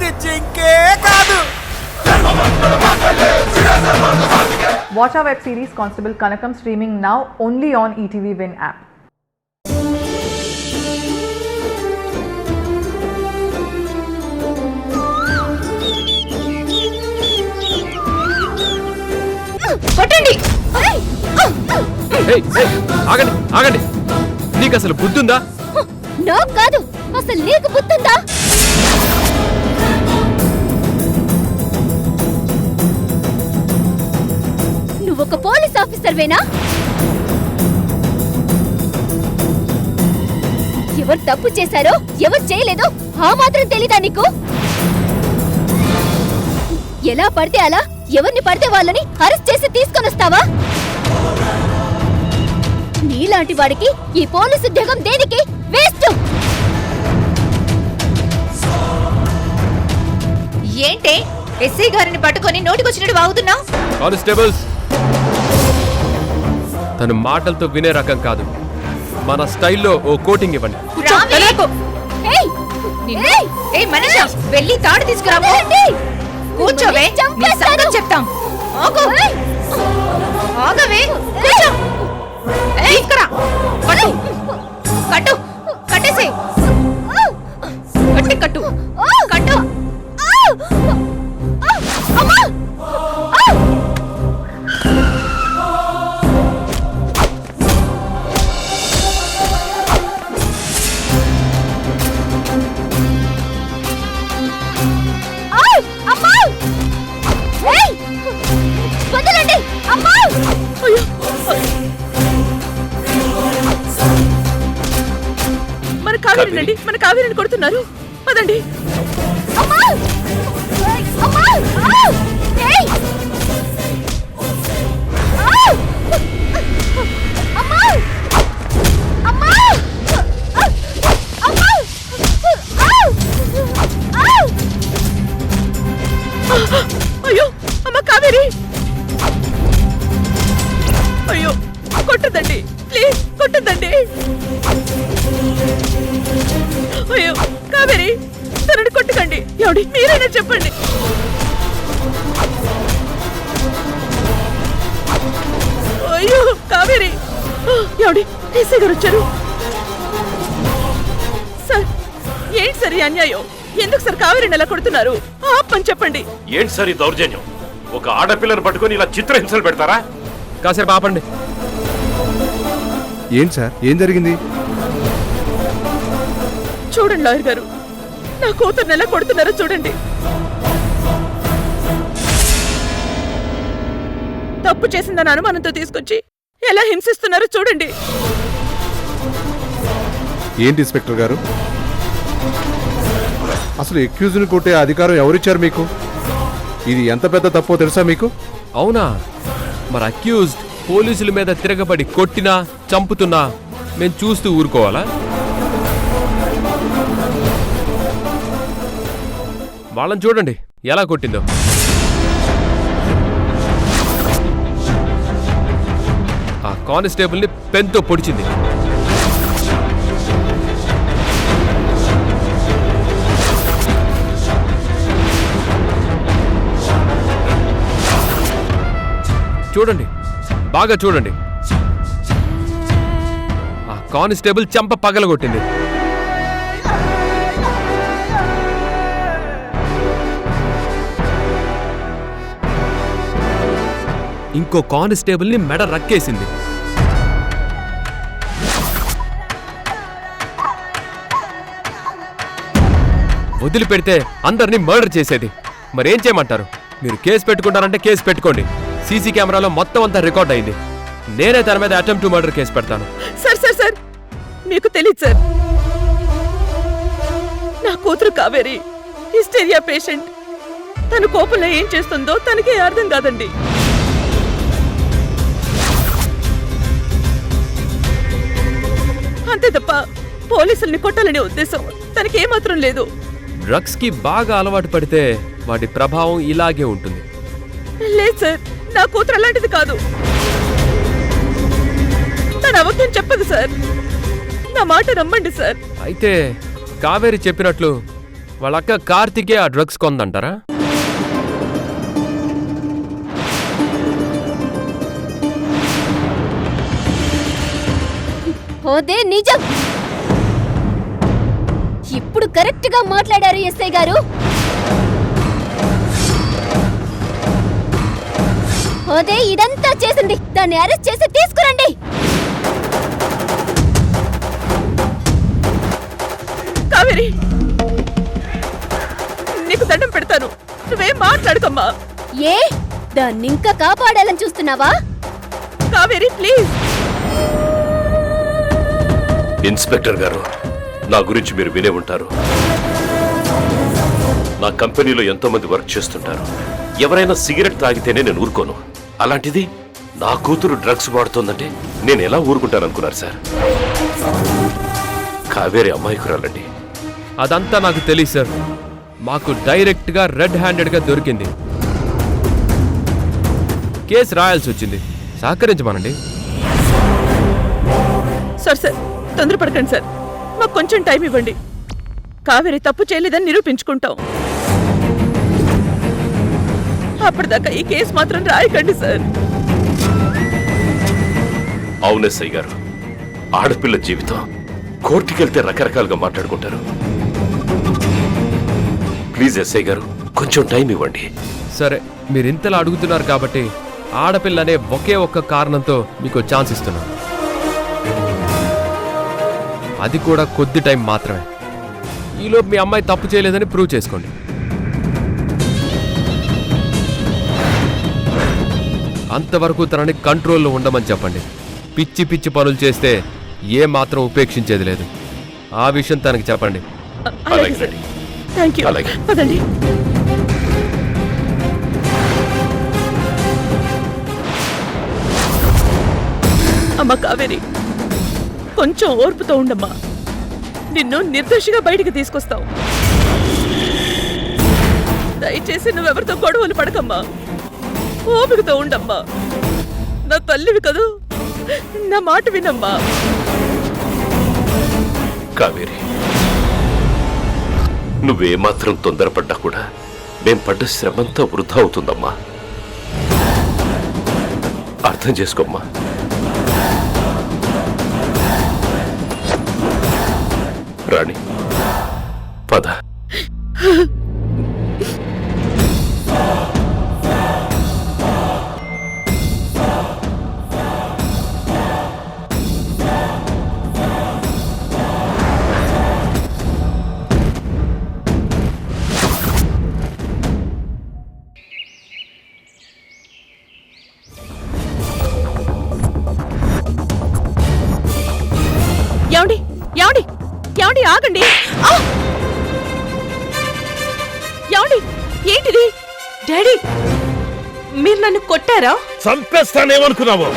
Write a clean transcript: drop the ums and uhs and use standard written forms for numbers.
అది జింకే కాదు. Watch our web series Constable Kanakam streaming now only on ETV Win app. కొట్టండి. ఆగండి ఆగండి, నీకు అసలు బుద్ధుందా? నాకు కాదు, అసలు నీకు బుద్ధుందా? నువ్వొక పోలీస్ ఆఫీసర్వేనా? ఎవరు తప్పు చేశారో ఎవరు చేయలేదో ఆ మాత్రం తెలీదా నీకు? ఎలా పడితే అలా ఎవరిని పడితే వాళ్ళని అరెస్ట్ చేసి తీసుకొని వస్తావా? నీలాంటి వాడికి ఈ పోలీసు ఉద్యోగం దేనికి? వేస్ట్. ఏంటే ఎస్ఐ గారిని పట్టుకొని నోటికొచ్చినట్టు వాగుతున్నావు? కానిస్టేబుల్స్, తను మాటలతో వినే రకం కాదు. మన స్టైల్లో ఓ కోటింగ్ ఇవ్వండి. మనిషా, వెళ్ళి తాడు తీసుకురావు. కూర్చోవే, నీ సంగతి చెప్తాం. ఆగవే, కూర్చో. తీసుకురా, కట్టు కట్టు, కట్టేసే, కట్టి కట్టు కట్టు. వదలండి అమ్మా! మన కావేరినండి, మన కావేరిని కొడుతున్నారు. పదండి. అమ్మా! అమ్మా! ఏయ్! అమ్మా! అమ్మా! అమ్మా! అయ్యో అమ్మ కావేరి, అయ్యో కొట్టదండి, ప్లీజ్ కొట్టదండి. అయ్యో కావేరి, తనని కొట్టకండి. ఎవడి మీరైనా చెప్పండి. అయ్యో కావేరి, ఎవడి ఎస్ఐ గారు వచ్చారు. సార్, ఏంటి సార్ ఈ అన్యాయం? ఎందుకు సార్ కావేరిని ఎలా కొడుతున్నారు? ఆపని చెప్పండి. ఏంటి సార్ ఈ దౌర్జన్యం? ఒక ఆడపిల్లను పట్టుకొని ఇలా చిత్రహింసలు పెడతారా? కాసేపు ఆపండి. ఏంటి సార్, ఏం జరిగింది? చూడండి లాయర్ గారు, నా కూతుర్ని ఎలా కొడుతున్నారో చూడండి. తప్పు చేసిందని అనుమానంతో తీసుకొచ్చి ఎలా హింసిస్తున్నారో చూడండి. ఏంటి ఇన్స్పెక్టర్ గారు, అసలు ఎక్యూజ్ని కొట్టే అధికారం ఎవరిచ్చారు మీకు? ఇది ఎంత పెద్ద తప్పో తెలుసా మీకు? అవునా? మరి అక్యూజ్డ్ పోలీసుల మీద తిరగబడి కొట్టినా చంపుతున్నా మేము చూస్తూ ఊరుకోవాలా? వాళ్ళని చూడండి ఎలా కొట్టిందో. ఆ కానిస్టేబుల్ని పెన్తో పొడిచింది. చూడండి, బాగా చూడండి. ఆ కానిస్టేబుల్ చెంప పగలగొట్టింది. ఇంకో కానిస్టేబుల్ని మెడ రక్కేసింది. వదిలిపెడితే అందరినీ మర్డర్ చేసేది. మరేం చేయమంటారు? మీరు కేసు పెట్టుకుంటారంటే కేసు పెట్టుకోండి. సీసీ కెమెరాలో మొత్తం అంతా రికార్డ్ అయింది. నేనే తన మీద అటెంప్ట్ టు మర్డర్ కేసు పెడతాను. సార్ సార్ సార్, మీకు తెలియదు సార్, నా కూతురు కావేరి హిస్టీరియా పేషెంట్. తన కోపంలో ఏం చేస్తుందో తనకే అర్థం కాదండి. అంతే తప్ప పోలీసుల్ని కొట్టాలనే ఉద్దేశం తనకి ఏమాత్రం లేదు. డ్రగ్స్ కి బాగా అలవాటు పడితే వాటి ప్రభావం ఇలాగే ఉంటుంది. లేదు సార్, నా కూతురు అలాంటిది కాదు. తన అబద్ధం చెప్పదు సార్. నా మాట నమ్మండి సార్. అయితే కావేరి చెప్పినట్లు వాళ్ళ అక్క కార్తికే ఆ డ్రగ్స్ కొందంటారా? అదే నిజం. ఇప్పుడు కరెక్ట్ గా మాట్లాడారు ఎస్ఐ గారు. అదే ఇదంతా చేసింది. దాన్ని అరెస్ట్ చేసి తీసుకురండి. కావేరి, నీకు దండం పెడతాను, నువ్వేం మాట్లాడుకమ్మా. ఏ దాన్ని ఇంకా కాపాడాలని చూస్తున్నావా? కావేరి ప్లీజ్. ఇన్స్పెక్టర్ గారు, నా గురించి మీరు వినే ఉంటారు. నా కంపెనీలో ఎంతో మంది వర్క్ చేస్తుంటారు. ఎవరైనా సిగరెట్ తాగితేనే నేను ఊరుకోను. అలాంటిది నా కూతురు డ్రగ్స్ వాడుతోందంటే నేను ఎలా ఊరుకుంటాననుకున్నారు సార్? కావేరి అమాయకురాలండి. అదంతా నాకు తెలియదు సార్. మాకు డైరెక్ట్గా రెడ్ హ్యాండెడ్గా దొరికింది. కేసు రాయాల్సి వచ్చింది. సహకరించమనండి. సార్ సార్, తొందరపడకండి సార్. మాకు కొంచెం టైం ఇవ్వండి. కావేరి తప్పు చేయలేదని నిరూపించుకుంటాం. అప్పటిదాకా ఈ కేసు మాత్రం రాయకండి సార్. అవును ఎస్ఐ గారు, ఆడపిల్ల జీవితం కోర్టుకెళ్తే రకరకాలుగా మాట్లాడుకుంటారు. ప్లీజ్ ఎస్ఐ గారు, కొంచెం టైం ఇవ్వండి. సరే, మీరు ఇంతలా అడుగుతున్నారు కాబట్టి ఆడపిల్లనే ఒకే ఒక్క కారణంతో మీకు ఛాన్స్ ఇస్తున్నాను. అది కూడా కొద్ది టైం మాత్రమే. ఈలోపు మీ అమ్మాయి తప్పు చేయలేదని ప్రూవ్ చేసుకోండి. అంతవరకు తనని కంట్రోల్లో ఉండమని చెప్పండి. పిచ్చి పిచ్చి పనులు చేస్తే ఏ మాత్రం ఉపేక్షించేది లేదు. ఆ విషయం తనకి చెప్పండి. అలాగే సార్. Thank you. అలాగే. పదండి. అమ్మా కావేరి, కొంచెం ఓర్పుతో ఉండమ్మా. నిన్ను నిర్దోషిగా బయటికి తీసుకొస్తావు. దయచేసి నువ్వెవరితో గొడవలు పడకమ్మా. ఓపికతో ఉండమ్మా. నా తల్లివి కదూ, నా మాట వినమ్మా. కావేరి, నువ్వేమాత్రం తొందరపడ్డా కూడా మేం పడ్డ శ్రమంతా వృధా అవుతుందమ్మా. అర్థం చేసుకోమ్మా. రాణి, పద. ఏమండి ఏమండి ఏమండి ఆగండి. ఏమండి, ఏంటిది? డాడీ, మీరు నన్ను కొట్టారా? చంపేస్తానేమనుకున్నావు?